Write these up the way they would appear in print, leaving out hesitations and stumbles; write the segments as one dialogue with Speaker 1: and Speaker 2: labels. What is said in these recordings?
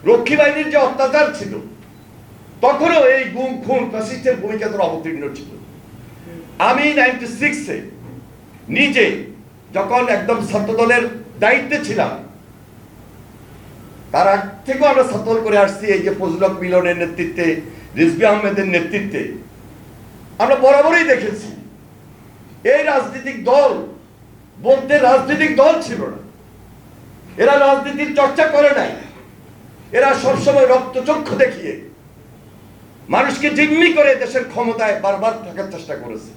Speaker 1: রক্ষী বাহিনীর যে অত্যাচার ছিল, তখনও এই গুম খুন ফ্যাসিস্টের ভূমিকা তোর অবতীর্ণ ছিল। আমি 96-এ নিজে যখন একদম ছাত্রদলের দায়িত্বে ছিলাম, তার আগ থেকেও আমরা ছাত্রদল করে আসছি। এই যে ফজলুল হক মিলনের নেতৃত্বে, রিজভী আহমেদের নেতৃত্বে আমরা বরাবরই দেখেছি এই রাজনৈতিক দল বলতে রাজনৈতিক দল ছিল না। এরা রাজনীতির চর্চা করে নাই। এরা সবসময় রক্তচক্ষু দেখিয়ে মানুষকে জিম্মি করে দেশের ক্ষমতায় বারবার থাকার চেষ্টা করেছে,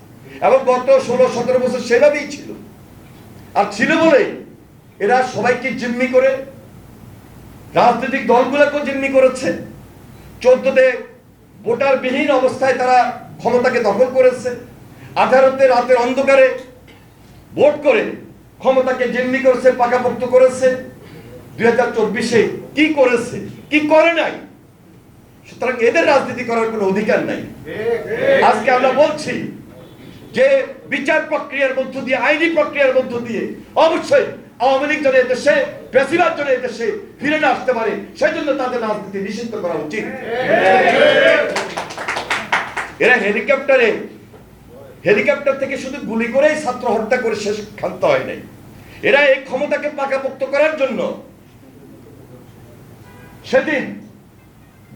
Speaker 1: এবং গত 16-17 বছর সেভাবেই ছিল। আর ছিল বলে এরা সবাইকে জিম্মি করে, রাজনৈতিক দলগুলোকে জিম্মি করেছে। 14তে ভোটারবিহীন অবস্থায় তারা ক্ষমতাকে দখল করেছে। 18তে রাতের অন্ধকারে ভোট করে ক্ষমতাকে জিম্মি করেছে, পাকাপোক্ত করেছে। 2024-এ কি করেছে, কি করে নাই? সুতরাং এদের রাজনীতি করার কোনো অধিকার নাই। আজকে আমরা বলছি যে বিচার প্রক্রিয়ার মধ্য দিয়ে, আইনি প্রক্রিয়ার মধ্য দিয়ে অবশ্যই আওয়ামী লীগ যেন এদেশে, বেশিরভাগ যেন এদেশে ফিরে না আসতে পারে, সেই জন্য তাদের রাজনীতি নিষিদ্ধ করা উচিত। এরা হেলিকপ্টার থেকে শুধু গুলি করেই ছাত্র হত্যা করে শেষ ক্ষান্ত হয় নাই। এরা এই ক্ষমতাকে পাকাপোক্ত করার জন্য সেদিন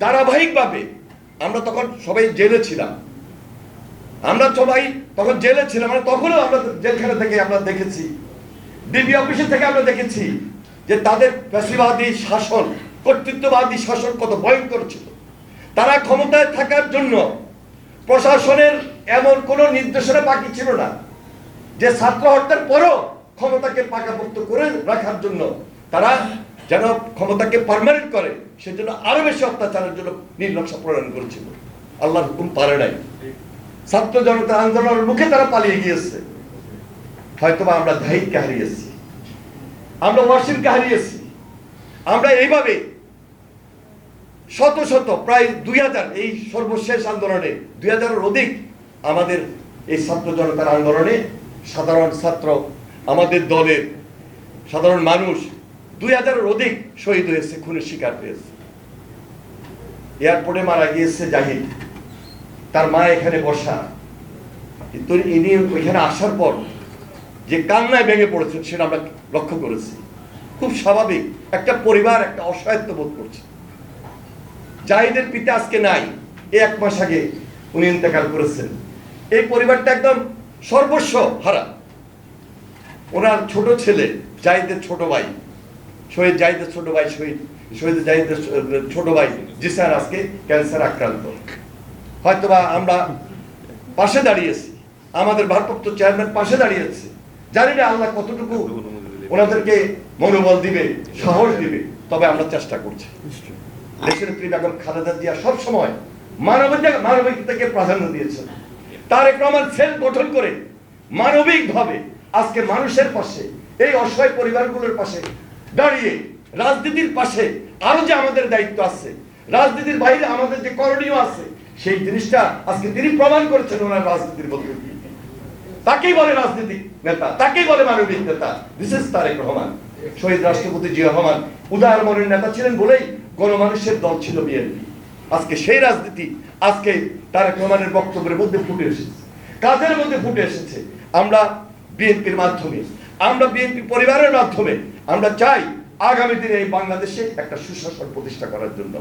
Speaker 1: ধারাবাহিকভাবে, আমরা তখন সবাই জেলে ছিলাম, আমরা সবাই তখন জেলে ছিলাম, তখনও আমরা জেলখানা থেকে আমরা দেখেছি, ডিবি অফিসে থেকে আমরা দেখেছি যে তাদের ফ্যাসিবাদী শাসন, কর্তৃত্ববাদী শাসন কত ভয়ঙ্কর ছিল। তারা ক্ষমতায় থাকার জন্য প্রশাসনের এমন কোন নির্দেশনা বাকি ছিল না যে ছাত্র হত্যার পরও ক্ষমতাকে পাকাপোক্ত করে রাখার জন্য তারা যেন ক্ষমতাকে পার্মানেন্ট করে, সেজন্য আরো বেশি অত্যাচারের জন্য নির্লক্ষ্য প্রণয়ন করেছিল। আল্লাহর হুকুম পারে নাই। ছাত্র জনতা আন্দোলনের মুখে তারা পালিয়ে গিয়েছে। হয়তোবা আমরা দায়িত্বকে হারিয়েছি, আমরা ওয়াসিমকে হারিয়েছি। আমরা এইভাবে শত শত, প্রায় 2000, এই সর্বশেষ আন্দোলনে 2000-এর অধিক আমাদের এই ছাত্র জনতার আন্দোলনে সাধারণ ছাত্র, আমাদের দলের সাধারণ মানুষ 2000-এর অধিক শহীদ হয়েছে, খুনের শিকার হয়েছে। এয়ারপোর্টে মারা গিয়েছে জাহিদ, তার মা এখানে বসা। কিন্তু ইনি ওইখানে আসার পর যে কান্নায় ভেঙে পড়েছেন সেটা আমরা লক্ষ্য করেছি। খুব স্বাভাবিক, একটা পরিবার একটা অসহায়ত্ব বোধ করছে। জাহিদের পিতা আজকে নাই, এই 1 মাস আগে উনি ইন্তেকাল করেছেন। এই পরিবারটা একদম সর্বস্ব হারা। ওনার ছোট ছেলে, জাহিদের ছোট ভাই, শহীদ জাহিদের ছোট ভাই, শহীদ জাহিদের ছোট ভাই জিসান আজকে ক্যান্সার আক্রান্ত। হয়তোবা আমরা পাশে দাঁড়িয়েছি, আমাদের ভারপ্রাপ্ত চেয়ারম্যান পাশে দাঁড়িয়েছে। জানি না আল্লাহ কতটুকু ওনাদেরকে মনোবল দিবে, সাহস দিবে, তবে আমরা চেষ্টা করছি। দেশের নেত্রী বেগম খালেদা জিয়া সবসময় মানবিকতাকে প্রাধান্য দিয়েছেন। তারেক রহমান সেল গঠন করে মানবিকভাবে আজকে মানুষের পাশে, এই অসহায় পরিবারগুলোর পাশে দাঁড়িয়ে রাজনীতির পাশে আরো যে আমাদের দায়িত্ব আছে, রাজনীতির বাইরে আমাদের যে করণীয় আছে, সেই জিনিসটা আজকে তিনি প্রমাণ করেছেন ওনার রাজনীতির মধ্যে। তাকেই বলে রাজনীতিক নেতা, তাকেই বলে মানবিক নেতা। This is Tarek Rahman. শহীদ রাষ্ট্রপতি জিয়া রহমান উদার মনের নেতা ছিলেন বলেই গণমানুষের দল ছিল বিএনপি। আজকে সেই রাজনীতি আজকে তারেক রহমানের বক্তব্যের মধ্যে ফুটে এসেছে, কাজের মধ্যে ফুটে এসেছে। আমরা বিএনপির মাধ্যমে, আমরা বিএনপি পরিবারের মাধ্যমে আমরা চাই আগামী দিনে এই বাংলাদেশে একটা সুশাসন প্রতিষ্ঠা করার জন্য।